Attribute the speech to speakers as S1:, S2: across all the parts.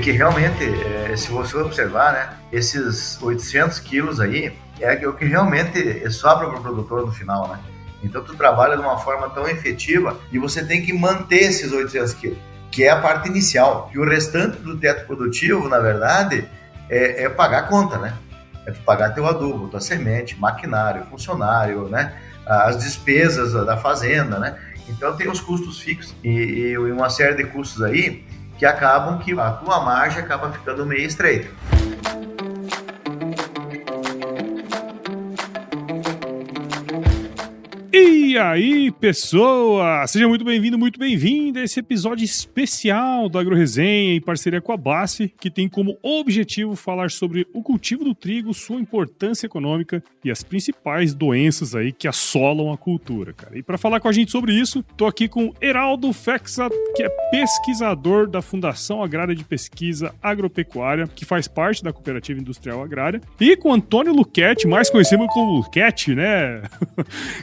S1: porque realmente, se você observar, né, esses 800 quilos aí é o que realmente sobra para o produtor no final, né? Então tu trabalha de uma forma tão efetiva e você tem que manter esses 800 quilos, que é a parte inicial. E o restante do teto produtivo, na verdade, é pagar a conta, né? É tu pagar teu adubo, tua semente, maquinário, funcionário, né? As despesas da fazenda, né? Então tem os custos fixos e uma série de custos aí que acabam que a tua margem acaba ficando meio estreita.
S2: E aí, pessoa! Seja muito bem-vindo, muito bem-vinda a esse episódio especial do AgroResenha em parceria com a BASF, que tem como objetivo falar sobre o cultivo do trigo, sua importância econômica e as principais doenças aí que assolam a cultura, cara. E para falar com a gente sobre isso, tô aqui com Heraldo Fexa, que é pesquisador da Fundação Agrária de Pesquisa Agropecuária, que faz parte da Cooperativa Industrial Agrária, e com Antônio Luchetti, mais conhecido como Luchetti, né?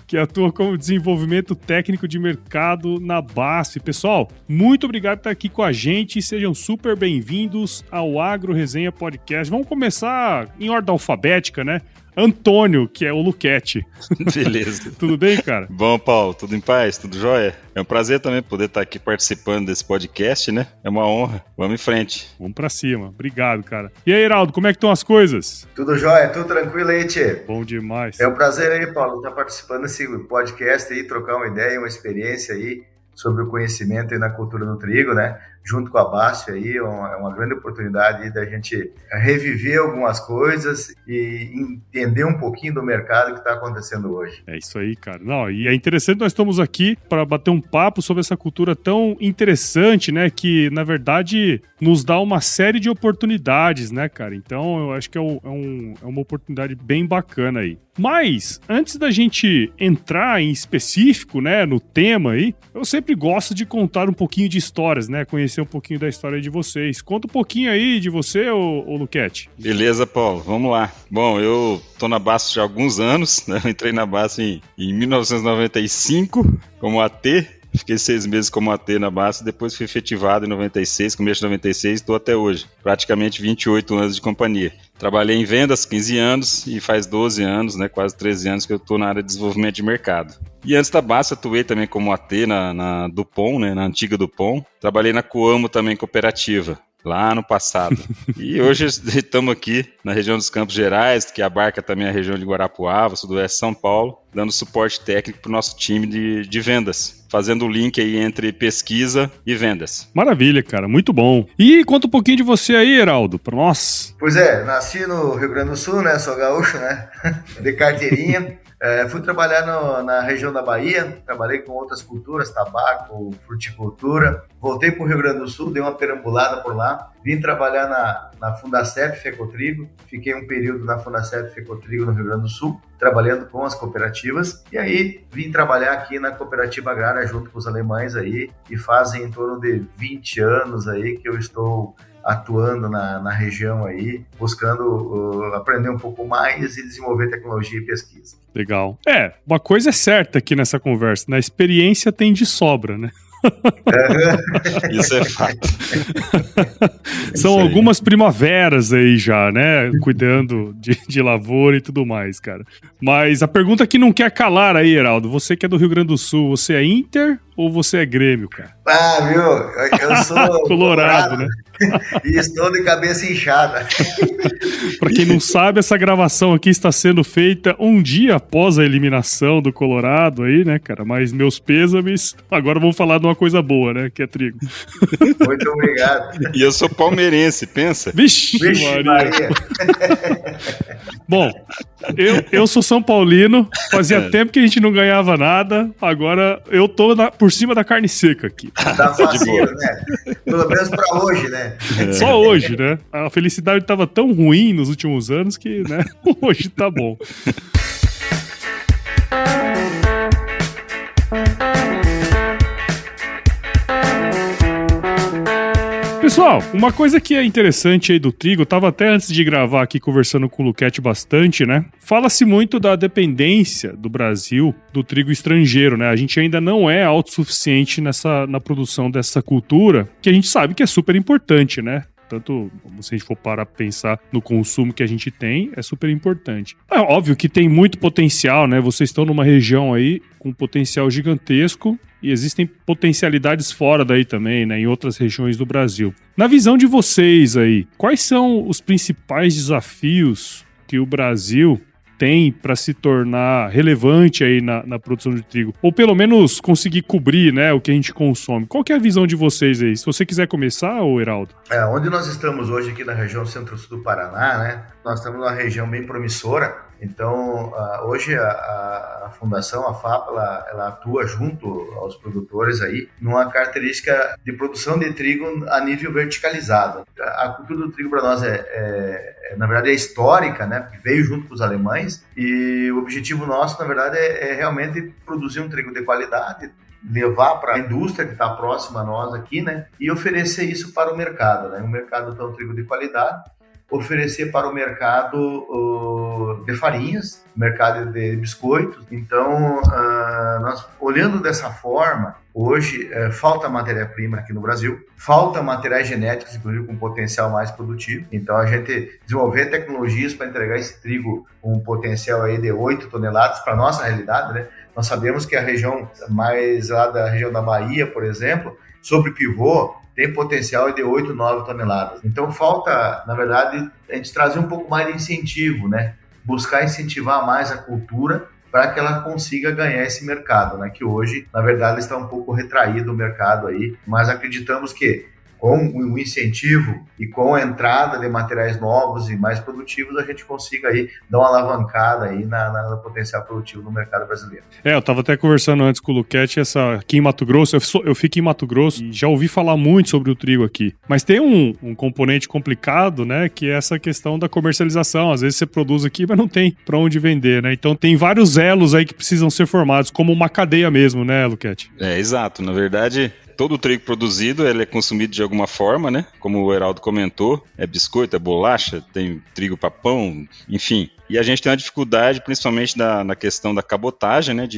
S2: Que atua como desenvolvimento técnico de mercado na BASF. Pessoal, muito obrigado por estar aqui com a gente e sejam super bem-vindos ao AgroResenha Podcast. Vamos começar em ordem alfabética, né? Antônio, que é o Luchetti.
S3: Beleza.
S2: Tudo bem, cara?
S3: Bom, Paulo, tudo em paz? Tudo jóia? É um prazer também poder estar aqui participando desse podcast, né? É uma honra. Vamos em frente.
S2: Vamos pra cima. Obrigado, cara. E aí, Heraldo, como é que estão as coisas?
S1: Tudo jóia, tudo tranquilo aí, tchê?
S2: Bom demais.
S1: É um prazer aí, Paulo, estar participando desse podcast aí, trocar uma ideia, uma experiência aí sobre o conhecimento aí na cultura do trigo, né? Junto com a BASF aí, é uma grande oportunidade da gente reviver algumas coisas e entender um pouquinho do mercado que está acontecendo hoje.
S2: É isso aí, cara. Não, e é interessante, nós estamos aqui para bater um papo sobre essa cultura tão interessante, né? Que, na verdade, nos dá uma série de oportunidades, né, cara? Então, eu acho que é uma oportunidade bem bacana aí. Mas, antes da gente entrar em específico, né, no tema aí, eu sempre gosto de contar um pouquinho de histórias, né? Conhecer um pouquinho da história de vocês. Conta um pouquinho aí de você, ô Luchetti.
S3: Beleza, Paulo. Vamos lá. Bom, eu tô na BASF já há alguns anos, né? Eu entrei na BASF em 1995 como AT. Fiquei 6 meses como AT na BASF, depois fui efetivado em 96, começo de 96, estou até hoje. Praticamente 28 anos de companhia. Trabalhei em vendas 15 anos e faz 12 anos, né, quase 13 anos que eu estou na área de desenvolvimento de mercado. E antes da BASF, atuei também como AT na Dupont, né, na antiga Dupont. Trabalhei na Coamo também, cooperativa, lá no passado. E hoje estamos aqui na região dos Campos Gerais, que abarca também a região de Guarapuava, sudoeste de São Paulo, dando suporte técnico para o nosso time de vendas, fazendo o link aí entre pesquisa e vendas.
S2: Maravilha, cara, muito bom. E conta um pouquinho de você aí, Heraldo, para nós.
S1: Pois é, nasci no Rio Grande do Sul, né? Sou gaúcho, né? De carteirinha. Fui trabalhar na região da Bahia, trabalhei com outras culturas, tabaco, fruticultura. Voltei para o Rio Grande do Sul, dei uma perambulada por lá. Vim trabalhar na Fundacep Fecotrigo. Fiquei um período na Fundacep Fecotrigo no Rio Grande do Sul, trabalhando com as cooperativas. E aí vim trabalhar aqui na Cooperativa Agrária junto com os alemães aí. E fazem em torno de 20 anos aí que eu estou atuando na região aí, buscando aprender um pouco mais e desenvolver tecnologia e pesquisa.
S2: Legal. Uma coisa é certa aqui nessa conversa, né? A experiência tem de sobra, né?
S3: Isso é fato.
S2: São algumas primaveras aí já, né? Cuidando de lavoura e tudo mais, cara. Mas a pergunta que não quer calar aí, Heraldo, você que é do Rio Grande do Sul, você é Inter ou você é Grêmio, cara?
S1: Eu sou
S2: Colorado, né?
S1: E estou de cabeça inchada.
S2: Pra quem não sabe, essa gravação aqui está sendo feita um dia após a eliminação do Colorado aí, né, cara? Mas meus pêsames, agora vamos falar de uma coisa boa, né? Que é trigo.
S1: Muito obrigado.
S3: E eu sou palmeirense, pensa?
S2: Vixe Maria. Bom, eu sou São Paulino, fazia tempo que a gente não ganhava nada, agora eu tô por cima da carne seca aqui.
S1: Tá fácil, né? Pelo menos pra hoje, né?
S2: Só hoje, né? A felicidade tava tão ruim nos últimos anos que, né, hoje tá bom. Pessoal, uma coisa que é interessante aí do trigo, eu tava até antes de gravar aqui conversando com o Luchetti bastante, né? Fala-se muito da dependência do Brasil do trigo estrangeiro, né? A gente ainda não é autossuficiente na produção dessa cultura, que a gente sabe que é super importante, né? tanto se a gente for parar pra pensar no consumo que a gente tem, é super importante. É óbvio que tem muito potencial, né? Vocês estão numa região aí com potencial gigantesco e existem potencialidades fora daí também, né? Em outras regiões do Brasil. Na visão de vocês aí, quais são os principais desafios que o Brasil tem para se tornar relevante aí na produção de trigo? Ou pelo menos conseguir cobrir, né, o que a gente consome. Qual que é a visão de vocês aí? Se você quiser começar, ô Heraldo.
S1: Onde nós estamos hoje aqui na região centro-sul do Paraná, né? Nós estamos numa região bem promissora. Então, hoje a Fundação, a FAPA, ela atua junto aos produtores aí numa característica de produção de trigo a nível verticalizado. A cultura do trigo para nós na verdade, é histórica, né? Porque veio junto com os alemães e o objetivo nosso, na verdade, é realmente produzir um trigo de qualidade, levar para a indústria que está próxima a nós aqui, né? E oferecer isso para o mercado, né? Um mercado tão trigo de qualidade, oferecer para o mercado de farinhas, mercado de biscoitos. Então, nós olhando dessa forma, hoje falta matéria-prima aqui no Brasil, falta materiais genéticos, inclusive com potencial mais produtivo. Então, a gente desenvolver tecnologias para entregar esse trigo com um potencial aí de 8 toneladas para a nossa realidade, né? Nós sabemos que a região mais lá da região da Bahia, por exemplo, sobre pivô, tem potencial de 8, 9 toneladas. Então, falta, na verdade, a gente trazer um pouco mais de incentivo, né? Buscar incentivar mais a cultura para que ela consiga ganhar esse mercado, né? Que hoje, na verdade, está um pouco retraído o mercado aí, mas acreditamos que com o incentivo e com a entrada de materiais novos e mais produtivos, a gente consiga aí dar uma alavancada aí na potencial produtivo no mercado brasileiro.
S2: Eu estava até conversando antes com o Luquete, aqui em Mato Grosso, eu fico em Mato Grosso e já ouvi falar muito sobre o trigo aqui, mas tem um componente complicado, né, que é essa questão da comercialização. Às vezes você produz aqui, mas não tem para onde vender, né? Então tem vários elos aí que precisam ser formados, como uma cadeia mesmo, né, Luquete?
S3: Exato. Na verdade, todo o trigo produzido, ele é consumido de alguma forma, né? Como o Heraldo comentou, é biscoito, é bolacha, tem trigo para pão, enfim. E a gente tem uma dificuldade, principalmente na questão da cabotagem, né?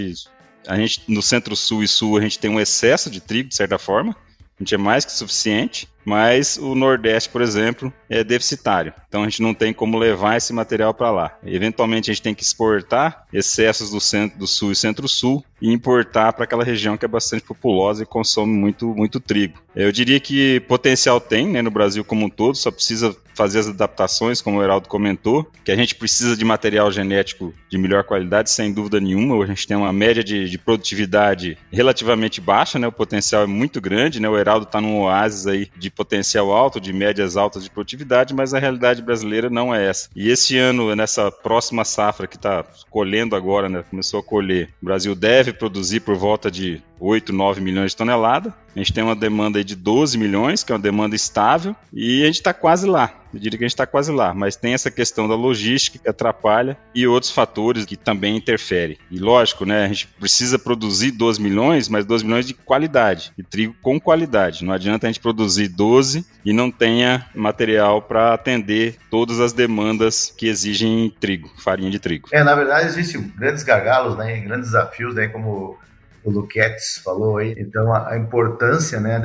S3: A gente, no centro-sul e sul, a gente tem um excesso de trigo, de certa forma. A gente é mais que suficiente, mas o Nordeste, por exemplo, é deficitário. Então a gente não tem como levar esse material para lá. Eventualmente a gente tem que exportar excessos do centro, do sul e centro-sul e importar para aquela região que é bastante populosa e consome muito trigo. Eu diria que potencial tem, né, no Brasil como um todo, só precisa fazer as adaptações, como o Heraldo comentou, que a gente precisa de material genético de melhor qualidade, sem dúvida nenhuma. A gente tem uma média de produtividade relativamente baixa, né, o potencial é muito grande, né, o Heraldo está num oásis aí de potencial alto, de médias altas de produtividade, mas a realidade brasileira não é essa. E esse ano, nessa próxima safra que está colhendo agora, né, começou a colher, o Brasil deve produzir por volta de 8, 9 milhões de toneladas. A gente tem uma demanda aí de 12 milhões, que é uma demanda estável, e a gente está quase lá. Eu diria que a gente está quase lá, mas tem essa questão da logística que atrapalha e outros fatores que também interferem. E lógico, né, a gente precisa produzir 12 milhões, mas 12 milhões de qualidade, de trigo com qualidade. Não adianta a gente produzir 12 e não tenha material para atender todas as demandas que exigem trigo, farinha de trigo.
S1: Na verdade, existem grandes gargalos, né, grandes desafios, né, como o Luquetes falou aí. Então, a importância, né,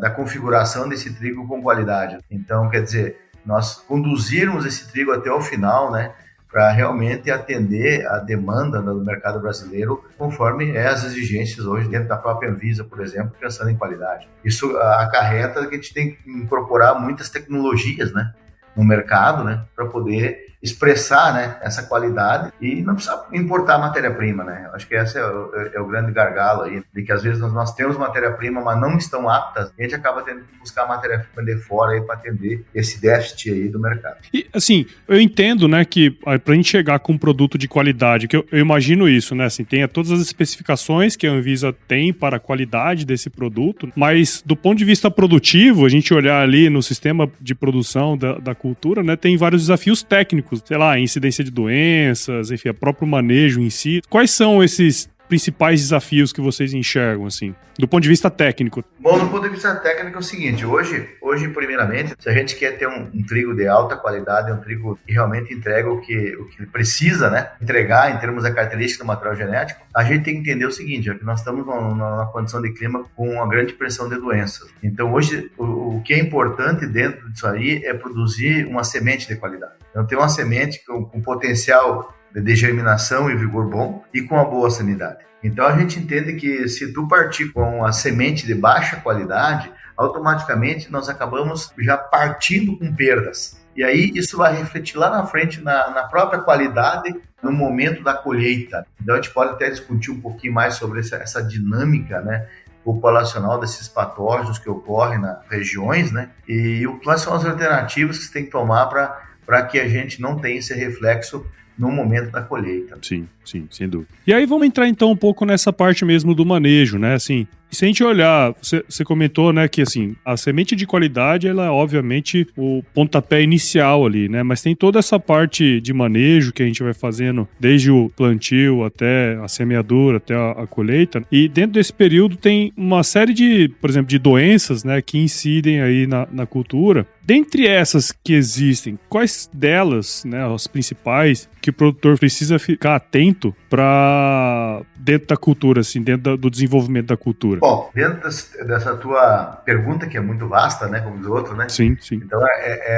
S1: da configuração desse trigo com qualidade. Então, quer dizer, nós conduzirmos esse trigo até o final, né, para realmente atender a demanda do mercado brasileiro conforme as exigências hoje dentro da própria Anvisa, por exemplo, pensando em qualidade. Isso acarreta que a gente tem que incorporar muitas tecnologias, né, no mercado, né, para poder expressar, né, essa qualidade e não precisa importar matéria-prima, né? Acho que esse é o grande gargalo aí, de que às vezes nós temos matéria-prima, mas não estão aptas, e a gente acaba tendo que buscar matéria-prima de fora aí para atender esse déficit aí do mercado.
S2: E, assim, eu entendo, né, que pra gente chegar com um produto de qualidade, que eu imagino isso, né, assim, tenha todas as especificações que a Anvisa tem para a qualidade desse produto, mas do ponto de vista produtivo, a gente olhar ali no sistema de produção da cultura, né, tem vários desafios técnicos, sei lá, incidência de doenças, enfim, o próprio manejo em si. Quais são esses principais desafios que vocês enxergam, assim, do ponto de vista técnico?
S1: Bom, do ponto de vista técnico é o seguinte, hoje primeiramente, se a gente quer ter um trigo de alta qualidade, um trigo que realmente entrega o que precisa, né, entregar em termos da característica do material genético, a gente tem que entender o seguinte, é que nós estamos numa condição de clima com uma grande pressão de doenças. Então, hoje, o que é importante dentro disso aí é produzir uma semente de qualidade. Então, ter uma semente com potencial de germinação e vigor bom e com uma boa sanidade. Então a gente entende que se tu partir com a semente de baixa qualidade, automaticamente nós acabamos já partindo com perdas. E aí isso vai refletir lá na frente na própria qualidade no momento da colheita. Então a gente pode até discutir um pouquinho mais sobre essa dinâmica, né, populacional desses patógenos que ocorrem nas regiões, né, e quais são as alternativas que você tem que tomar para que a gente não tenha esse reflexo no momento da colheita.
S2: Sim, sem dúvida. E aí vamos entrar então um pouco nessa parte mesmo do manejo, né? Assim, se a gente olhar, você comentou, né, que assim, a semente de qualidade, ela é obviamente o pontapé inicial ali, né? Mas tem toda essa parte de manejo que a gente vai fazendo desde o plantio até a semeadura, até a colheita. E dentro desse período tem uma série de, por exemplo, de doenças, né, que incidem aí na cultura. Dentre essas que existem, quais delas, né, as principais, que o produtor precisa ficar atento para dentro da cultura, assim, dentro do desenvolvimento da cultura?
S1: Bom, dentro dessa tua pergunta, que é muito vasta, né, como os outros, né?
S2: Sim.
S1: Então,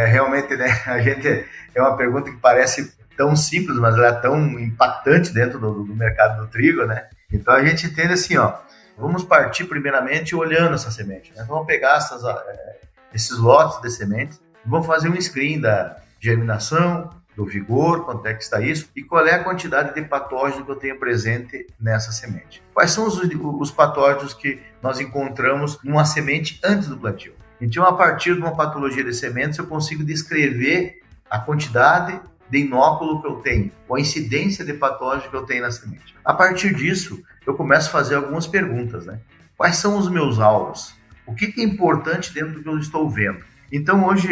S1: realmente, né, a gente, é uma pergunta que parece tão simples, mas ela é tão impactante dentro do mercado do trigo, né? Então, a gente entende assim, ó, vamos partir primeiramente olhando essa semente, né? Vamos pegar esses lotes de sementes, vamos fazer um screen da germinação, do vigor, quanto é que está isso, e qual é a quantidade de patógenos que eu tenho presente nessa semente. Quais são os patógenos que nós encontramos numa semente antes do plantio? Então, a partir de uma patologia de sementes, eu consigo descrever a quantidade de inóculo que eu tenho, ou a incidência de patógeno que eu tenho na semente. A partir disso, eu começo a fazer algumas perguntas, né? Quais são os meus alvos? O que é importante dentro do que eu estou vendo? Então, hoje,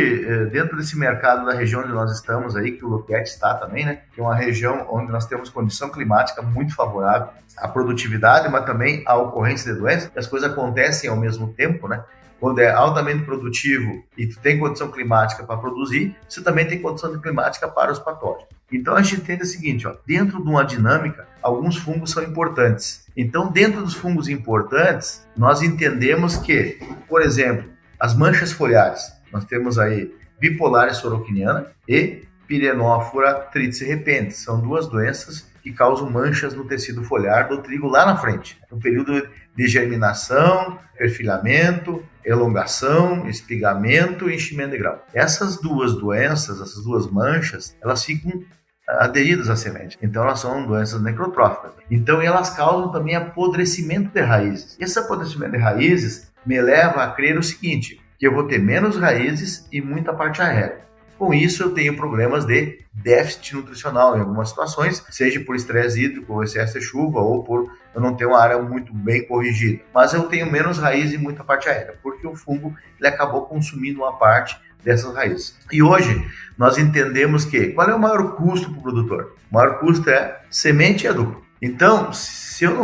S1: dentro desse mercado da região onde nós estamos aí, que o Luquete está também, né? Que é uma região onde nós temos condição climática muito favorável à produtividade, mas também à ocorrência de doenças. As coisas acontecem ao mesmo tempo, né? Quando é altamente produtivo e tu tem condição climática para produzir, você também tem condição climática para os patógenos. Então, a gente entende o seguinte, ó, dentro de uma dinâmica, alguns fungos são importantes. Então, dentro dos fungos importantes, nós entendemos que, por exemplo, as manchas foliares, nós temos aí bipolares soroquiniana e Pyrenófora trítice repens. São duas doenças que causam manchas no tecido foliar do trigo lá na frente, no período de germinação, perfilhamento, elongação, espigamento e enchimento de grão. Essas duas doenças, essas duas manchas, elas ficam aderidas à semente. Então, elas são doenças necrotróficas. Então, elas causam também apodrecimento de raízes. Esse apodrecimento de raízes me leva a crer o seguinte, que eu vou ter menos raízes e muita parte aérea. Com isso, eu tenho problemas de déficit nutricional em algumas situações, seja por estresse hídrico, ou excesso de chuva, ou por eu não ter uma área muito bem corrigida. Mas eu tenho menos raiz e muita parte aérea, porque o fungo ele acabou consumindo uma parte dessas raízes. E hoje, nós entendemos que qual é o maior custo para o produtor? O maior custo é semente e adubo. Então, se eu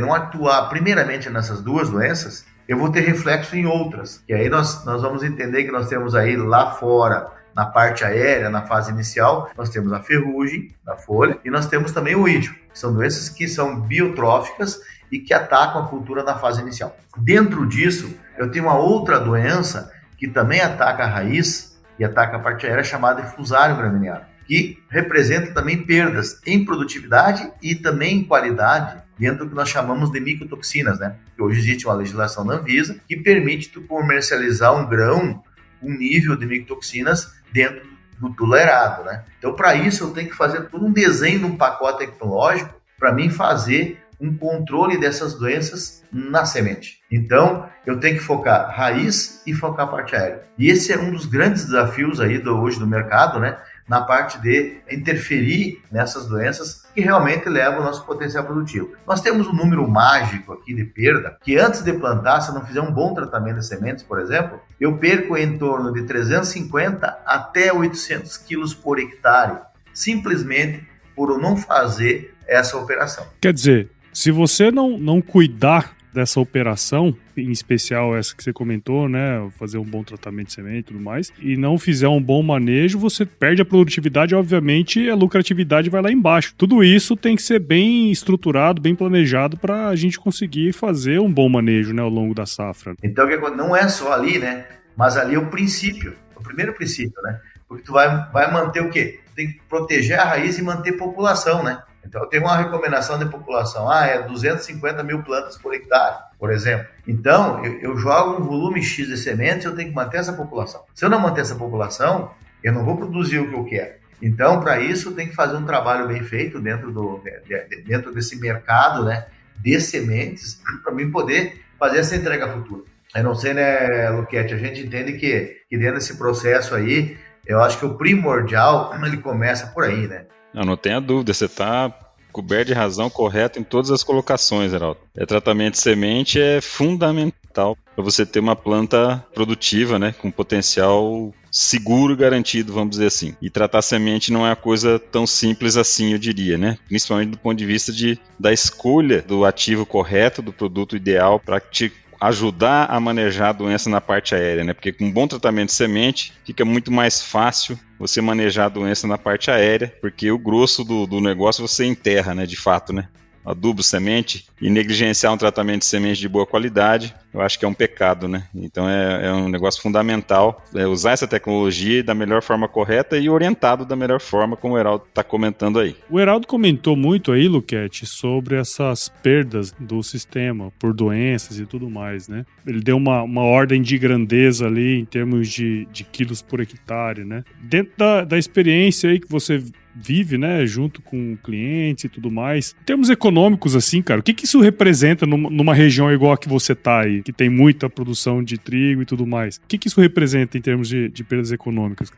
S1: não atuar primeiramente nessas duas doenças, eu vou ter reflexo em outras. E aí nós vamos entender que nós temos aí lá fora, na parte aérea, na fase inicial, nós temos a ferrugem da folha e nós temos também o ídio, que são doenças que são biotróficas e que atacam a cultura na fase inicial. Dentro disso, eu tenho uma outra doença que também ataca a raiz e ataca a parte aérea, chamada de fusário gramíneado, que representa também perdas em produtividade e também em qualidade dentro do que nós chamamos de micotoxinas, né? Que hoje existe uma legislação da Anvisa que permite tu comercializar um grão, um nível de micotoxinas dentro do tolerado, né? Então, para isso, eu tenho que fazer todo um desenho num pacote tecnológico para mim fazer um controle dessas doenças na semente. Então, eu tenho que focar raiz e focar a parte aérea. E esse é um dos grandes desafios aí hoje do mercado, né? Na parte de interferir nessas doenças que realmente levam o nosso potencial produtivo. Nós temos um número mágico aqui de perda, que antes de plantar, se eu não fizer um bom tratamento de sementes, por exemplo, eu perco em torno de 350 até 800 quilos por hectare, simplesmente por eu não fazer essa operação.
S2: Quer dizer, se você não cuidar dessa operação, em especial essa que você comentou, né, fazer um bom tratamento de semente e tudo mais, e não fizer um bom manejo, você perde a produtividade, obviamente a lucratividade vai lá embaixo. Tudo isso tem que ser bem estruturado, bem planejado para a gente conseguir fazer um bom manejo, né, ao longo da safra.
S1: Então, não é só ali, né, mas ali é o princípio, o primeiro princípio, né, porque tu vai manter o quê? Tu tem que proteger a raiz e manter população, né. Então, eu tenho uma recomendação de população, é 250 mil plantas por hectare, por exemplo. Então, eu jogo um volume X de sementes, eu tenho que manter essa população. Se eu não manter essa população, eu não vou produzir o que eu quero. Então, para isso, tem que fazer um trabalho bem feito dentro desse mercado, né, de sementes, para mim poder fazer essa entrega futura. Eu não sei, né, Luquete, a gente entende que dentro desse processo aí, eu acho que o primordial, ele começa por aí, né?
S3: Não tenha dúvida, você está coberto de razão, correto em todas as colocações, Heraldo. Tratamento de semente é fundamental para você ter uma planta produtiva, né, com potencial seguro e garantido, vamos dizer assim. E tratar semente não é uma coisa tão simples assim, eu diria, né? Principalmente do ponto de vista da escolha do ativo correto, do produto ideal para te ajudar a manejar a doença na parte aérea, né? Porque com um bom tratamento de semente fica muito mais fácil você manejar a doença na parte aérea, porque o grosso do negócio você enterra, né? De fato, né? Adubo, semente, e negligenciar um tratamento de semente de boa qualidade, eu acho que é um pecado, né? Então é um negócio fundamental usar essa tecnologia da melhor forma correta e orientado da melhor forma, como o Heraldo está comentando aí.
S2: O Heraldo comentou muito aí, Luquete, sobre essas perdas do sistema por doenças e tudo mais, né? Ele deu uma ordem de grandeza ali em termos de quilos por hectare, né? Dentro da experiência aí que você vive, né, junto com clientes e tudo mais. Em termos econômicos, assim, cara, o que isso representa numa região igual a que você tá aí, que tem muita produção de trigo e tudo mais? O que isso representa em termos de perdas econômicas?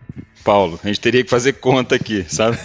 S3: Paulo, a gente teria que fazer conta aqui, sabe?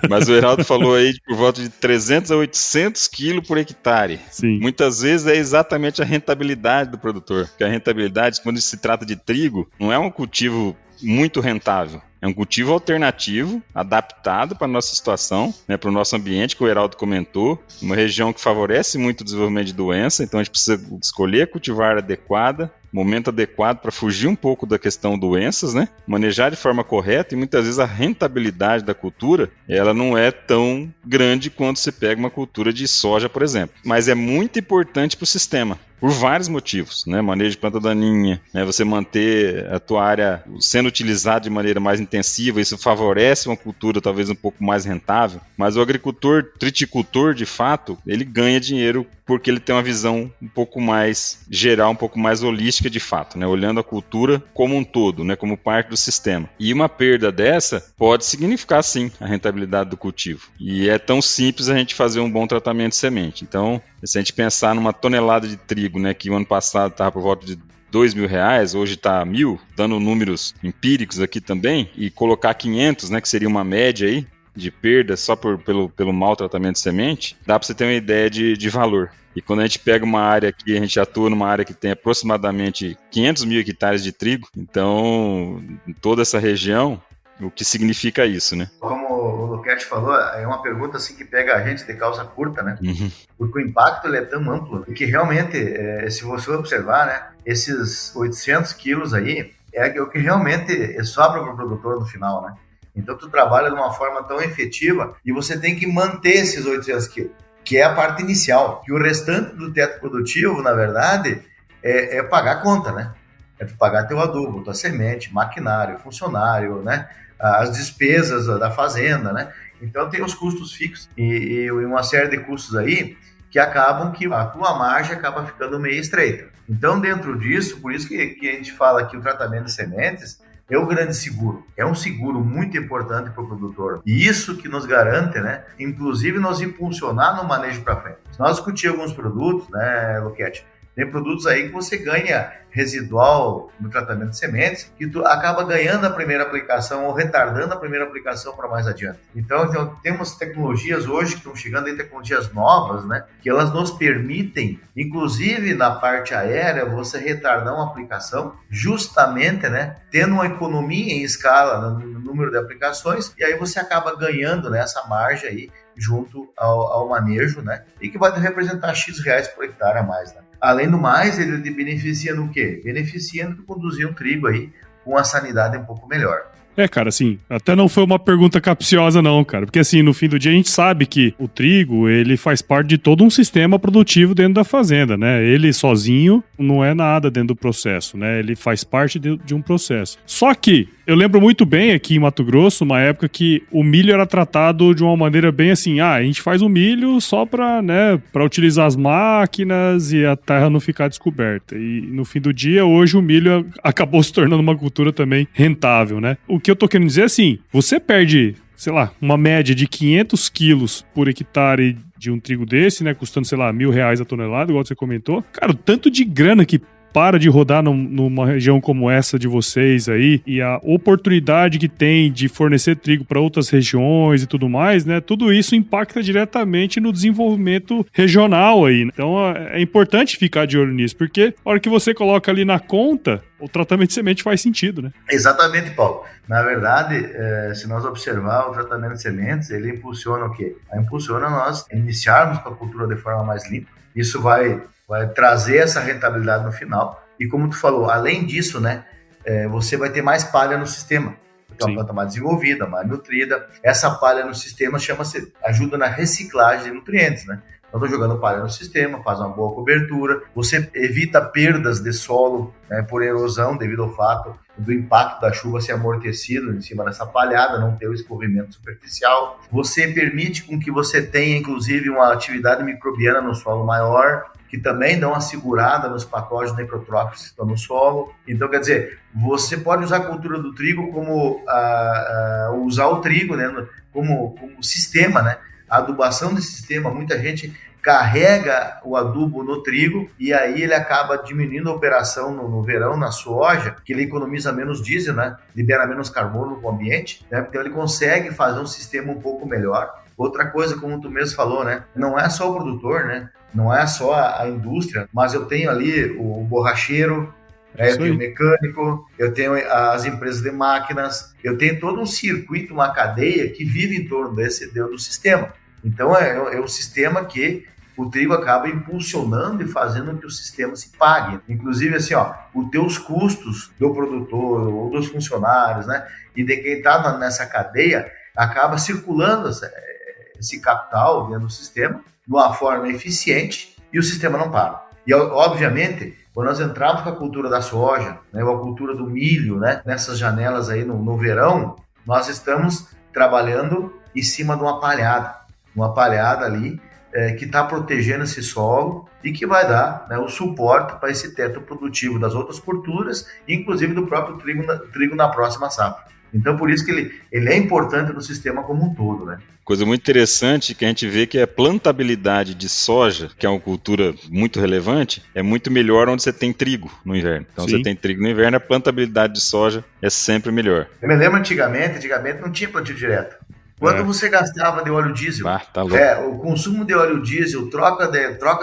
S3: Mas o Heraldo falou aí de por volta de 300 a 800 quilos por hectare.
S2: Sim.
S3: Muitas vezes é exatamente a rentabilidade do produtor. Porque a rentabilidade, quando se trata de trigo, não é um cultivo muito rentável. É um cultivo alternativo, adaptado para a nossa situação, né, para o nosso ambiente, que o Heraldo comentou. Uma região que favorece muito o desenvolvimento de doença, então a gente precisa escolher a cultivar adequada, momento adequado para fugir um pouco da questão doenças, né? Manejar de forma correta e muitas vezes a rentabilidade da cultura, ela não é tão grande quando você pega uma cultura de soja, por exemplo. Mas é muito importante para o sistema, por vários motivos, né? Manejo de planta daninha, né? Você manter a tua área sendo utilizada de maneira mais intensiva, isso favorece uma cultura talvez um pouco mais rentável, mas o agricultor, triticultor de fato, ele ganha dinheiro porque ele tem uma visão um pouco mais geral, um pouco mais holística de fato, né? Olhando a cultura como um todo, né? Como parte do sistema. E uma perda dessa pode significar sim a rentabilidade do cultivo. E é tão simples a gente fazer um bom tratamento de semente. Então, se a gente pensar numa tonelada de trigo, né, que o ano passado estava por volta de R$2.000, hoje está 1.000, dando números empíricos aqui também, e colocar 500, né, que seria uma média aí, de perda só pelo mau tratamento de semente, dá para você ter uma ideia de valor. E quando a gente pega uma área aqui, a gente atua numa área que tem aproximadamente 500 mil hectares de trigo, então, em toda essa região, o que significa isso, né?
S1: Como o Luquete falou, é uma pergunta assim que pega a gente de calça curta, né?
S3: Uhum.
S1: Porque o impacto ele é tão amplo que realmente, se você observar, né, esses 800 quilos aí é o que realmente sobra para o produtor no final, né? Então, tu trabalha de uma forma tão efetiva e você tem que manter esses 800 quilos, que é a parte inicial. E o restante do teto produtivo, na verdade, é pagar a conta, né? É tu pagar teu adubo, tua semente, maquinário, funcionário, né? As despesas da fazenda, né? Então, tem os custos fixos e uma série de custos aí que acabam que a tua margem acaba ficando meio estreita. Então, dentro disso, por isso que a gente fala que o tratamento de sementes é o grande seguro. É um seguro muito importante para o produtor. E isso que nos garante, né? Inclusive, nós impulsionar no manejo para frente. Se nós discutir alguns produtos, né, Luquete? Tem produtos aí que você ganha residual no tratamento de sementes, que tu acaba ganhando a primeira aplicação ou retardando a primeira aplicação para mais adiante. Então, temos tecnologias hoje que estão chegando aí, tecnologias novas, né? Que elas nos permitem, inclusive na parte aérea, você retardar uma aplicação justamente, né? Tendo uma economia em escala no número de aplicações, e aí você acaba ganhando, né, essa margem aí junto ao manejo, né? E que vai representar X reais por hectare a mais, né? Além do mais, ele te beneficia no quê? Beneficia no conduzir um trigo aí com uma sanidade um pouco melhor.
S2: Cara, assim, até não foi uma pergunta capciosa não, cara, porque assim, no fim do dia a gente sabe que o trigo, ele faz parte de todo um sistema produtivo dentro da fazenda, né? Ele sozinho não é nada dentro do processo, né? Ele faz parte de um processo. Só que eu lembro muito bem aqui em Mato Grosso, uma época que o milho era tratado de uma maneira bem assim, a gente faz o milho só para, né, para utilizar as máquinas e a terra não ficar descoberta. E no fim do dia, hoje o milho acabou se tornando uma cultura também rentável, né? O que eu tô querendo dizer é assim, você perde, sei lá, uma média de 500 quilos por hectare de um trigo desse, né, custando, sei lá, R$1.000 a tonelada, igual você comentou. Cara, o tanto de grana que para de rodar numa região como essa de vocês aí, e a oportunidade que tem de fornecer trigo para outras regiões e tudo mais, né? Tudo isso impacta diretamente no desenvolvimento regional aí. Então é importante ficar de olho nisso, porque a hora que você coloca ali na conta, o tratamento de semente faz sentido, né?
S1: Exatamente, Paulo. Na verdade, se nós observar o tratamento de sementes, ele impulsiona o quê? Impulsiona nós iniciarmos com a cultura de forma mais limpa. Isso vai trazer essa rentabilidade no final. E como tu falou, além disso, né, você vai ter mais palha no sistema. Porque é uma planta mais desenvolvida, mais nutrida. Essa palha no sistema ajuda na reciclagem de nutrientes, né? Então, estou jogando palha no sistema, faz uma boa cobertura. Você evita perdas de solo, né, por erosão, devido ao fato do impacto da chuva ser amortecido em cima dessa palhada, não ter o escorrimento superficial. Você permite com que você tenha, inclusive, uma atividade microbiana no solo maior, que também dão uma segurada nos patógenos necrotróficos que estão no solo. Então, quer dizer, você pode usar a cultura do trigo como usar o trigo, né, como sistema, né? A adubação desse sistema, muita gente carrega o adubo no trigo e aí ele acaba diminuindo a operação no verão, na soja, que ele economiza menos diesel, né? Libera menos carbono no ambiente, né? Então ele consegue fazer um sistema um pouco melhor. Outra coisa, como tu mesmo falou, né? Não é só o produtor, né? Não é só a indústria, mas eu tenho ali o borracheiro, eu tenho o mecânico, eu tenho as empresas de máquinas, eu tenho todo um circuito, uma cadeia que vive em torno do sistema. Então é um sistema que o trigo acaba impulsionando e fazendo com que o sistema se pague. Inclusive, assim, os teus custos do produtor ou dos funcionários, né, e de quem está nessa cadeia, acaba circulando esse capital dentro do sistema de uma forma eficiente e o sistema não para. E, obviamente, quando nós entramos com a cultura da soja, né, ou a cultura do milho, né, nessas janelas aí no verão, nós estamos trabalhando em cima de uma palhada ali que está protegendo esse solo e que vai dar, né, o suporte para esse teto produtivo das outras culturas, inclusive do próprio trigo na próxima safra. Então, por isso que ele é importante no sistema como um todo, né?
S3: Coisa muito interessante que a gente vê que a plantabilidade de soja, que é uma cultura muito relevante, é muito melhor onde você tem trigo no inverno. Então, você tem trigo no inverno, a plantabilidade de soja é sempre melhor.
S1: Eu me lembro antigamente não tinha plantio direto. Quanto você gastava de óleo diesel?
S3: Tá louco.
S1: O consumo de óleo diesel, troca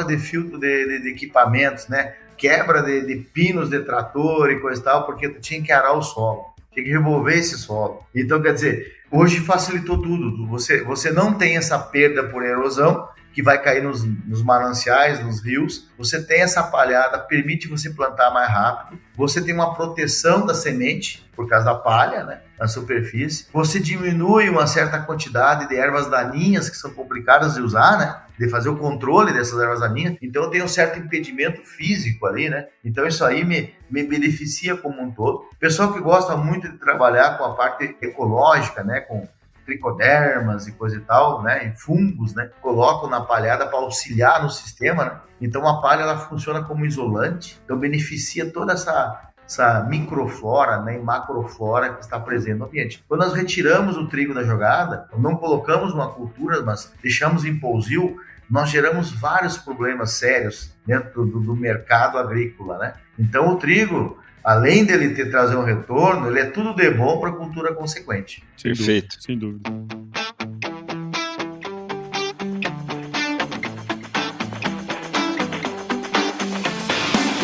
S1: de filtro de equipamentos, né? Quebra de pinos de trator e coisa e tal, porque tu tinha que arar o solo. Tinha que revolver esse solo. Então, quer dizer, hoje facilitou tudo. Você não tem essa perda por erosão, que vai cair nos mananciais, nos rios. Você tem essa palhada, permite você plantar mais rápido. Você tem uma proteção da semente, por causa da palha, né, na superfície. Você diminui uma certa quantidade de ervas daninhas, que são complicadas de usar, né, de fazer o controle dessas ervas daninhas. Então, tem um certo impedimento físico ali, né? Então, isso aí me beneficia como um todo. Pessoal que gosta muito de trabalhar com a parte ecológica, né, com tricodermas e coisa e tal, né, e fungos, né, colocam na palhada para auxiliar no sistema, né? Então a palha ela funciona como isolante, então beneficia toda essa microflora, né, e macroflora que está presente no ambiente. Quando nós retiramos o trigo da jogada, não colocamos uma cultura, mas deixamos em pousio, nós geramos vários problemas sérios dentro do mercado agrícola, né? Então o trigo, além dele trazer um retorno, ele é tudo de bom para a cultura consequente.
S3: Perfeito.
S2: Sem dúvida.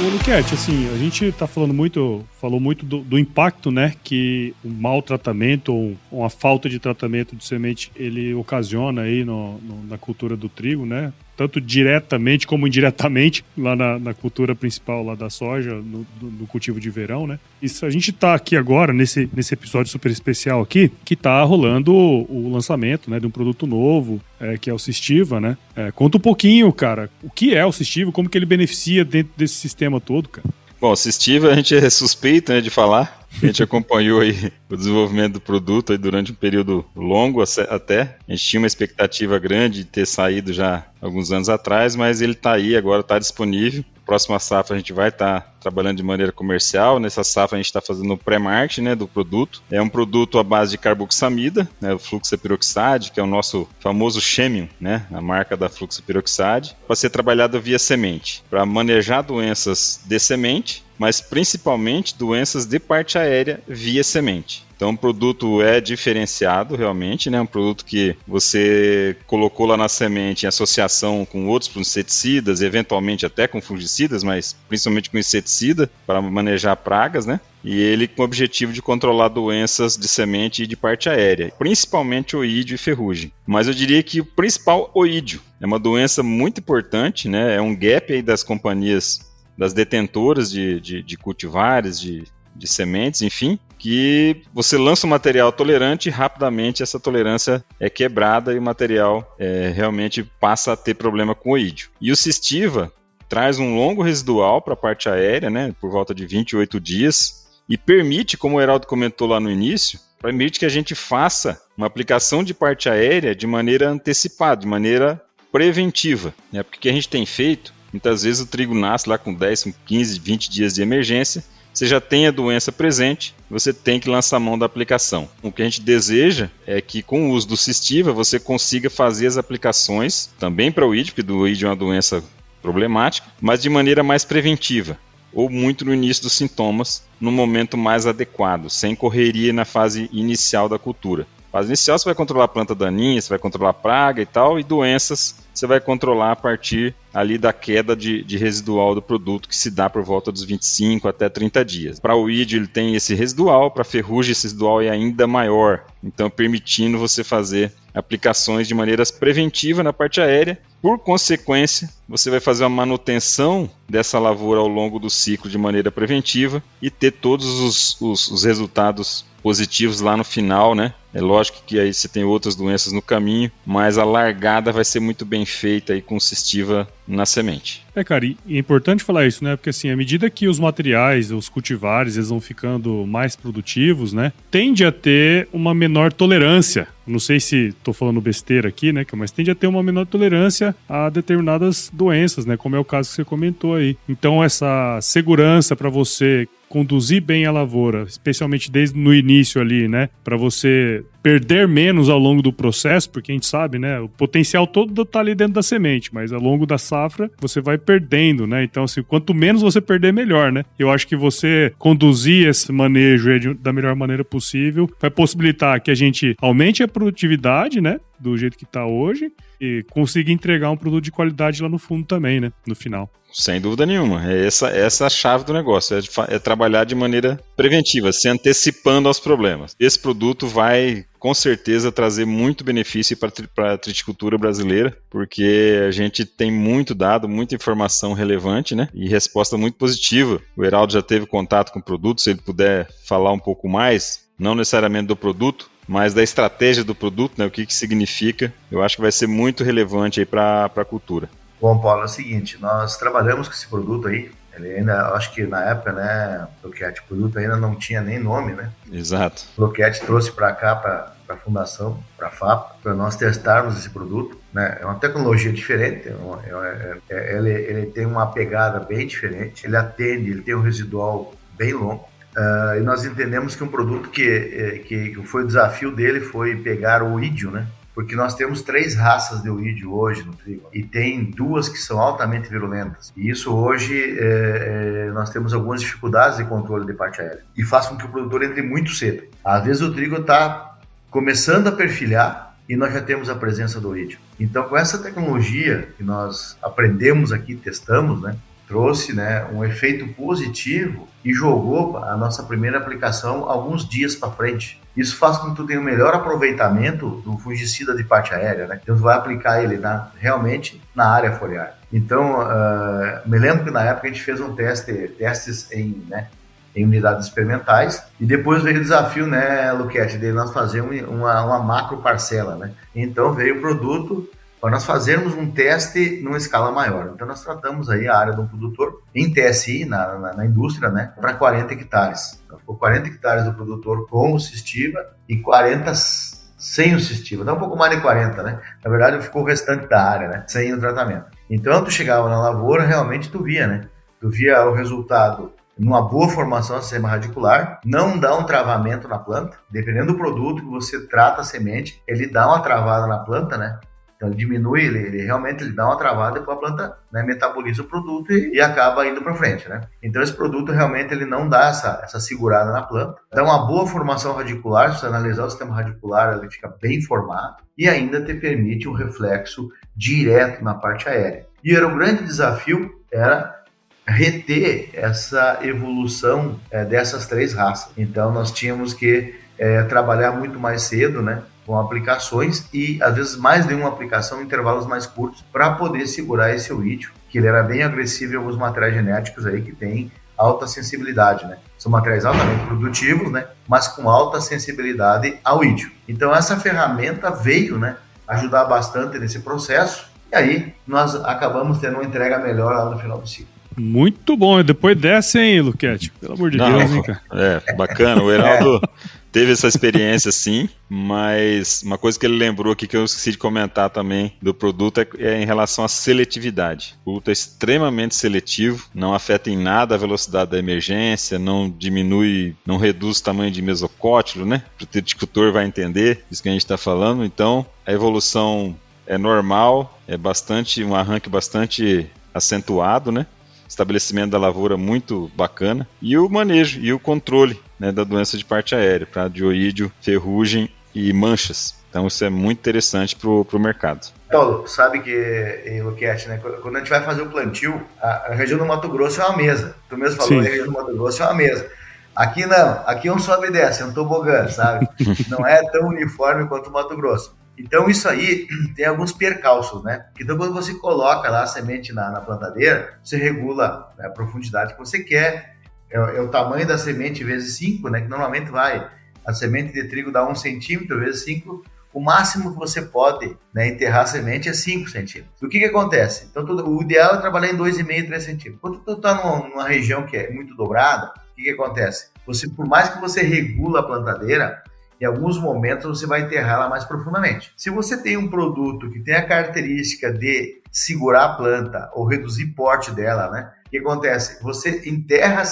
S2: Ô, Luquete, assim, a gente falou muito do impacto, né, que o mau tratamento ou a falta de tratamento de semente, ele ocasiona aí na cultura do trigo, né? Tanto diretamente como indiretamente, lá na cultura principal lá da soja, no cultivo de verão, né? Isso, a gente tá aqui agora, nesse episódio super especial aqui, que tá rolando o lançamento, né, de um produto novo, que é o Systiva, né? Conta um pouquinho, cara, o que é o Systiva, como que ele beneficia dentro desse sistema todo, cara?
S3: Bom, Systiva a gente é suspeito, né, de falar. A gente acompanhou aí o desenvolvimento do produto aí durante um período longo até. A gente tinha uma expectativa grande de ter saído já alguns anos atrás, mas ele está aí agora, está disponível. Próxima safra a gente vai estar trabalhando de maneira comercial. Nessa safra a gente está fazendo o pré-marketing, né, do produto. É um produto à base de carboxamida, né, o fluxaperoxide, que é o nosso famoso Chemium, né, a marca da fluxaperoxide, para ser trabalhado via semente, para manejar doenças de semente, mas principalmente doenças de parte aérea via semente. Então o produto é diferenciado realmente, né? Um produto que você colocou lá na semente em associação com outros inseticidas, eventualmente até com fungicidas, mas principalmente com inseticida para manejar pragas, né? E ele com o objetivo de controlar doenças de semente e de parte aérea, principalmente oídio e ferrugem. Mas eu diria que o principal, oídio, é uma doença muito importante, né? É um gap aí das companhias, das detentoras de cultivares, de sementes, enfim, que você lança um material tolerante e rapidamente essa tolerância é quebrada e o material realmente passa a ter problema com oídio. E o Systiva traz um longo residual para a parte aérea, né, por volta de 28 dias, e permite, como o Heraldo comentou lá no início, permite que a gente faça uma aplicação de parte aérea de maneira antecipada, de maneira preventiva, né, porque o que a gente tem feito, muitas vezes o trigo nasce lá com 10, 15, 20 dias de emergência, você já tem a doença presente, você tem que lançar a mão da aplicação. O que a gente deseja é que com o uso do Systiva você consiga fazer as aplicações, também para o oídio, porque o oídio é uma doença problemática, mas de maneira mais preventiva, ou muito no início dos sintomas, no momento mais adequado, sem correria na fase inicial da cultura. Fase inicial você vai controlar a planta daninha, você vai controlar a praga e tal, e doenças você vai controlar a partir ali da queda de residual do produto, que se dá por volta dos 25 até 30 dias. Para o oídio ele tem esse residual, para a ferrugem esse residual é ainda maior, então permitindo você fazer aplicações de maneiras preventivas na parte aérea. Por consequência, você vai fazer uma manutenção dessa lavoura ao longo do ciclo de maneira preventiva e ter todos os resultados positivos lá no final, né? É lógico que aí você tem outras doenças no caminho, mas a largada vai ser muito bem feita aí com o Systiva na semente.
S2: Cara, e é importante falar isso, né? Porque assim, à medida que os materiais, os cultivares, eles vão ficando mais produtivos, né? Tende a ter uma menor tolerância. Não sei se estou falando besteira aqui, né? Mas tende a ter uma menor tolerância a determinadas doenças, né? Como é o caso que você comentou aí. Então, essa segurança para você conduzir bem a lavoura, especialmente desde no início ali, né? Para você perder menos ao longo do processo, porque a gente sabe, né? O potencial todo tá ali dentro da semente, mas ao longo da safra você vai perdendo, né? Então, assim, quanto menos você perder, melhor, né? Eu acho que você conduzir esse manejo da melhor maneira possível vai possibilitar que a gente aumente a produtividade, né? Do jeito que tá hoje e consiga entregar um produto de qualidade lá no fundo também, né? No final.
S3: Sem dúvida nenhuma. Essa a chave do negócio. É trabalhar de maneira preventiva, se antecipando aos problemas. Esse produto vai, com certeza, trazer muito benefício para a triticultura brasileira, porque a gente tem muito dado, muita informação relevante, né? E resposta muito positiva. O Heraldo já teve contato com o produto, se ele puder falar um pouco mais, não necessariamente do produto, mas da estratégia do produto, né? O que significa, eu acho que vai ser muito relevante aí para a cultura.
S1: Bom, Paulo, é o seguinte, nós trabalhamos com esse produto aí, ele ainda, acho que na época, né, Luquete, o produto ainda não tinha nem nome, né?
S3: Exato.
S1: O Luquete trouxe para cá, para a fundação, para a FAP, para nós testarmos esse produto, né? É uma tecnologia diferente, ele tem uma pegada bem diferente, ele atende, ele tem um residual bem longo, e nós entendemos que um produto que foi o desafio dele foi pegar o oídio, né? Porque nós temos 3 raças de oídio hoje no trigo e tem 2 que são altamente virulentas. E isso hoje nós temos algumas dificuldades de controle de parte aérea e faz com que o produtor entre muito cedo. Às vezes o trigo está começando a perfilhar e nós já temos a presença do oídio. Então, com essa tecnologia que nós aprendemos aqui, testamos, né? trouxe, né, um efeito positivo e jogou a nossa primeira aplicação alguns dias para frente. Isso faz com que tu tenha um melhor aproveitamento do fungicida de parte aérea, né? Então tu vai aplicar ele realmente na área foliar. Então, me lembro que na época a gente fez testes em unidades experimentais, e depois veio o desafio, né, Luquete, de nós fazermos uma macro parcela, né? Então veio o produto para nós fazermos um teste numa escala maior. Então nós tratamos aí a área do produtor em TSI, na indústria, né, para 40 hectares. Então ficou 40 hectares do produtor com o Systiva e 40 sem o Systiva. Dá um pouco mais de 40, né? Na verdade ficou o restante da área, né, sem o tratamento. Então tu chegava na lavoura, realmente tu via, né? Tu via o resultado numa boa formação da sistema radicular, não dá um travamento na planta. Dependendo do produto que você trata a semente, ele dá uma travada na planta, né? Então ele diminui, ele realmente dá uma travada, depois a planta, né, metaboliza o produto e acaba indo para frente, né? Então esse produto realmente ele não dá essa segurada na planta. Dá uma boa formação radicular, se você analisar o sistema radicular, ele fica bem formado e ainda te permite um reflexo direto na parte aérea. E era o grande desafio, era reter essa evolução dessas 3 raças. Então nós tínhamos que trabalhar muito mais cedo, né, com aplicações e às vezes mais de uma aplicação em intervalos mais curtos para poder segurar esse oídio, que ele era bem agressivo em alguns materiais genéticos aí que tem alta sensibilidade, né? São materiais altamente produtivos, né, mas com alta sensibilidade ao oídio. Então essa ferramenta veio, né, ajudar bastante nesse processo e aí nós acabamos tendo uma entrega melhor lá no final do ciclo.
S2: Muito bom. E depois dessa, hein, Luquete? Pelo amor de Deus, hein, cara?
S3: Bacana. O Heraldo teve essa experiência, sim, mas uma coisa que ele lembrou aqui que eu esqueci de comentar também do produto é em relação à seletividade. O produto é extremamente seletivo, não afeta em nada a velocidade da emergência, não diminui, não reduz o tamanho de mesocótilo, né? O viticultor vai entender isso que a gente está falando. Então, a evolução é normal, é um arranque bastante acentuado, né? Estabelecimento da lavoura muito bacana, e o manejo e o controle, né, da doença de parte aérea, para dioídio, ferrugem e manchas. Então isso é muito interessante para o mercado.
S1: Paulo, sabe que, Luquete, né, quando a gente vai fazer o plantio, a região do Mato Grosso é uma mesa. Tu mesmo falou, a região do Mato Grosso é uma mesa. Aqui não, aqui é um sobe e desce, é um tobogã, sabe? Não é tão uniforme quanto o Mato Grosso. Então isso aí tem alguns percalços, né? Então quando você coloca lá a semente na plantadeira, você regula, né, a profundidade que você quer, é o tamanho da semente vezes 5, né? Que normalmente a semente de trigo dá 1 centímetro vezes 5, o máximo que você pode, né, enterrar a semente é 5 centímetros. O que acontece? Então o ideal é trabalhar em 2,5, 3 centímetros. Quando tu está numa região que é muito dobrada, o que acontece? Por mais que você regula a plantadeira, em alguns momentos você vai enterrar ela mais profundamente. Se você tem um produto que tem a característica de segurar a planta ou reduzir porte dela, né? O que acontece? Você enterra a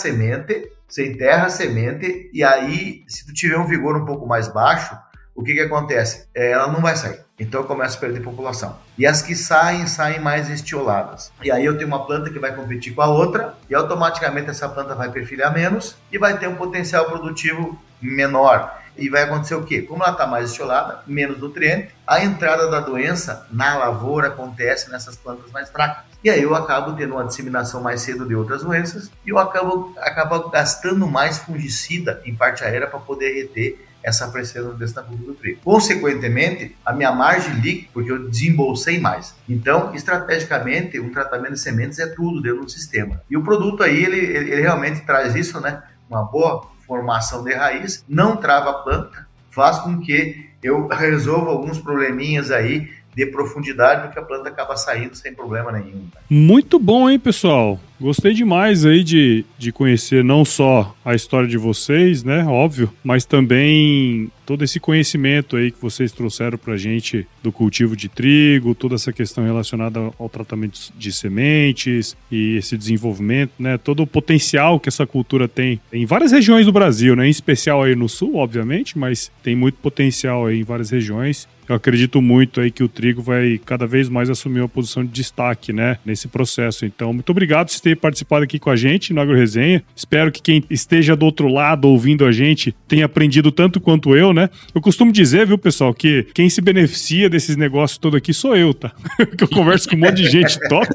S1: semente e aí, se tu tiver um vigor um pouco mais baixo, o que acontece? Ela não vai sair. Então começa a perder população. E as que saem mais estioladas. E aí eu tenho uma planta que vai competir com a outra e automaticamente essa planta vai perfilhar menos e vai ter um potencial produtivo menor. E vai acontecer o quê? Como ela está mais estiolada, menos nutriente, a entrada da doença na lavoura acontece nessas plantas mais fracas. E aí eu acabo tendo uma disseminação mais cedo de outras doenças e eu acabo gastando mais fungicida em parte aérea para poder reter essa pressão desse do trigo. Consequentemente, a minha margem líquida, porque eu desembolsei mais. Então, estrategicamente, um tratamento de sementes é tudo dentro do sistema. E o produto aí, ele realmente traz isso, né? Uma boa formação de raiz, não trava a planta, faz com que eu resolva alguns probleminhas aí de profundidade, porque a planta acaba saindo sem problema nenhum.
S2: Muito bom, hein, pessoal? Gostei demais aí de conhecer não só a história de vocês, né, óbvio, mas também todo esse conhecimento aí que vocês trouxeram pra gente do cultivo de trigo, toda essa questão relacionada ao tratamento de sementes e esse desenvolvimento, né, todo o potencial que essa cultura tem em várias regiões do Brasil, né, em especial aí no sul, obviamente, mas tem muito potencial aí em várias regiões. eu acredito muito aí que o trigo vai cada vez mais assumir uma posição de destaque, né, nesse processo. Então, muito obrigado por ter participado aqui com a gente no AgroResenha. Espero que quem esteja do outro lado ouvindo a gente tenha aprendido tanto quanto eu, né? Eu costumo dizer, viu, pessoal, que quem se beneficia desses negócios todos aqui sou eu, tá? Que eu converso com um monte de gente top.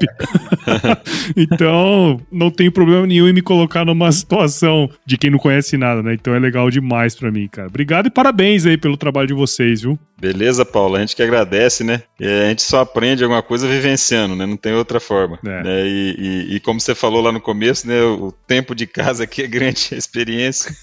S2: Então, não tenho problema nenhum em me colocar numa situação de quem não conhece nada, né? Então é legal demais pra mim, cara. Obrigado e parabéns aí pelo trabalho de vocês, viu?
S3: Beleza, Paulo, a gente que agradece, né? A gente só aprende alguma coisa vivenciando, né? Não tem outra forma. Né? E como você falou lá no começo, né? O tempo de casa aqui é grande, a experiência.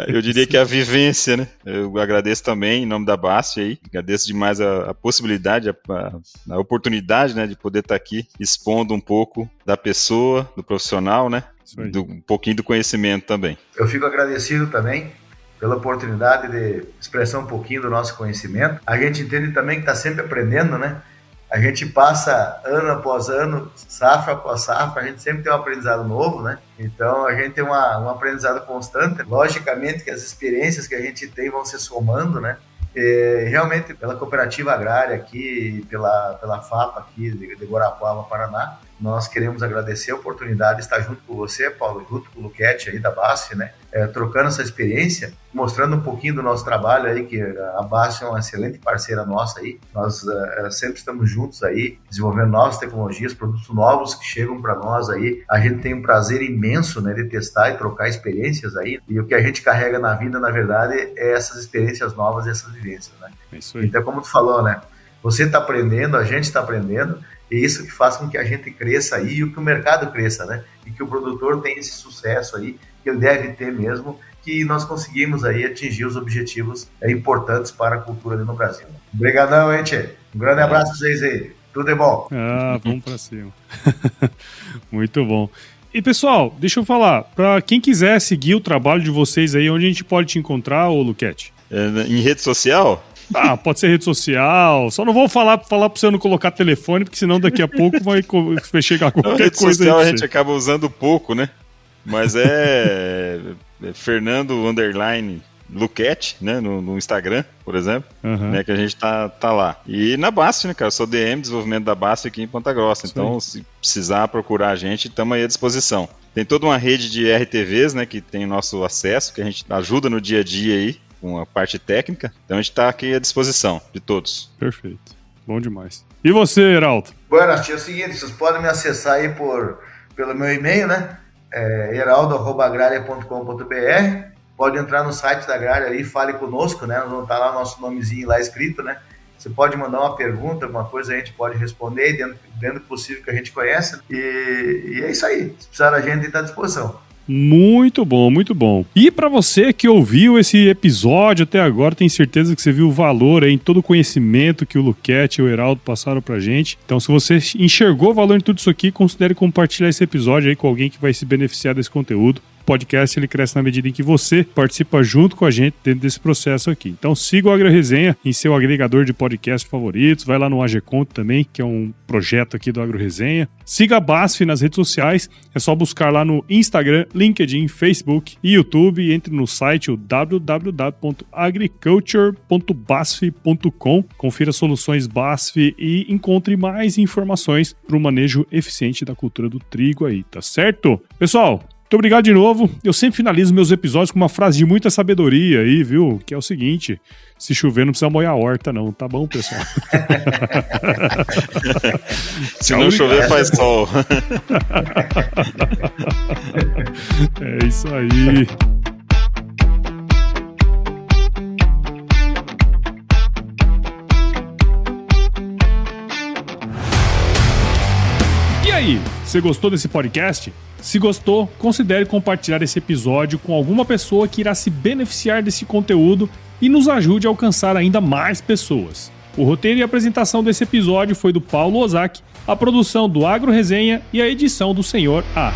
S3: Eu diria que é a vivência, né? Eu agradeço também em nome da BASF aí, agradeço demais a possibilidade, a oportunidade, né, de poder estar aqui expondo um pouco da pessoa, do profissional, né? Um pouquinho do conhecimento também.
S1: Eu fico agradecido também pela oportunidade de expressar um pouquinho do nosso conhecimento. A gente entende também que está sempre aprendendo, né? A gente passa ano após ano, safra após safra, a gente sempre tem um aprendizado novo, né? Então a gente tem um aprendizado constante. Logicamente que as experiências que a gente tem vão se somando, né? E, realmente pela cooperativa agrária aqui, pela FAPA aqui de Guarapuava, Paraná, nós queremos agradecer a oportunidade de estar junto com você, Paulo, junto com o Luquete aí da BASF, né? Trocando essa experiência, mostrando um pouquinho do nosso trabalho aí, que a BASF é uma excelente parceira nossa aí. Nós sempre estamos juntos aí, desenvolvendo novas tecnologias, produtos novos que chegam para nós aí. A gente tem um prazer imenso, né, de testar e trocar experiências aí. E o que a gente carrega na vida, na verdade, é essas experiências novas e essas vivências, né? É isso aí. Então, como tu falou, né? Você está aprendendo, a gente está aprendendo, e isso que faz com que a gente cresça aí e que o mercado cresça, né? E que o produtor tenha esse sucesso aí, que ele deve ter mesmo, que nós conseguimos aí atingir os objetivos importantes para a cultura ali no Brasil. Obrigadão, hein, tchê? Um grande abraço pra vocês aí. Tudo é bom.
S2: Vamos pra cima. Muito bom. E, pessoal, deixa eu falar, para quem quiser seguir o trabalho de vocês aí, onde a gente pode te encontrar, ô Luquete?
S3: Em rede social?
S2: Pode ser rede social. Só não vou falar pra você não colocar telefone, porque senão daqui a pouco vai chegar qualquer coisa.
S3: Rede social a gente acaba usando pouco, né? Mas é Fernando _ Luquete, né? No Instagram, por exemplo, né? Que a gente tá lá. E na BASF, né, cara? Eu sou DM, desenvolvimento da BASF aqui em Ponta Grossa. Então, se precisar procurar a gente, estamos aí à disposição. Tem toda uma rede de RTVs, né? Que tem o nosso acesso, que a gente ajuda no dia a dia aí, com a parte técnica, então a gente está aqui à disposição de todos.
S2: Perfeito, bom demais. E você, Heraldo?
S1: Bueno, tia, é o seguinte, vocês podem me acessar aí pelo meu e-mail, né? heraldo@agraria.com.br. Pode entrar no site da Agrária aí, fale conosco, né? Nós vamos estar lá nosso nomezinho lá escrito, né? Você pode mandar uma pergunta, alguma coisa a gente pode responder dentro do possível que a gente conhece. E é isso aí. Se precisar da gente, está à disposição.
S2: Muito bom, muito bom. E para você que ouviu esse episódio até agora, tenho certeza que você viu o valor aí em todo o conhecimento que o Luquete e o Heraldo passaram pra gente. Então, se você enxergou valor em tudo isso aqui, considere compartilhar esse episódio aí com alguém que vai se beneficiar desse conteúdo. O podcast ele cresce na medida em que você participa junto com a gente dentro desse processo aqui. Então siga o AgroResenha em seu agregador de podcast favoritos, vai lá no AGConto também, que é um projeto aqui do AgroResenha. Siga a BASF nas redes sociais, é só buscar lá no Instagram, LinkedIn, Facebook e YouTube, e entre no site o www.agriculture.basf.com, confira soluções BASF e encontre mais informações para o manejo eficiente da cultura do trigo aí, tá certo? Pessoal, muito obrigado de novo. Eu sempre finalizo meus episódios com uma frase de muita sabedoria aí, viu? Que é o seguinte: se chover não precisa molhar a horta não, tá bom, pessoal?
S3: Se não chover faz sol.
S2: É isso aí. E aí, você gostou desse podcast? Se gostou, considere compartilhar esse episódio com alguma pessoa que irá se beneficiar desse conteúdo e nos ajude a alcançar ainda mais pessoas. O roteiro e a apresentação desse episódio foi do Paulo Ozaki, a produção do AgroResenha e a edição do Senhor A.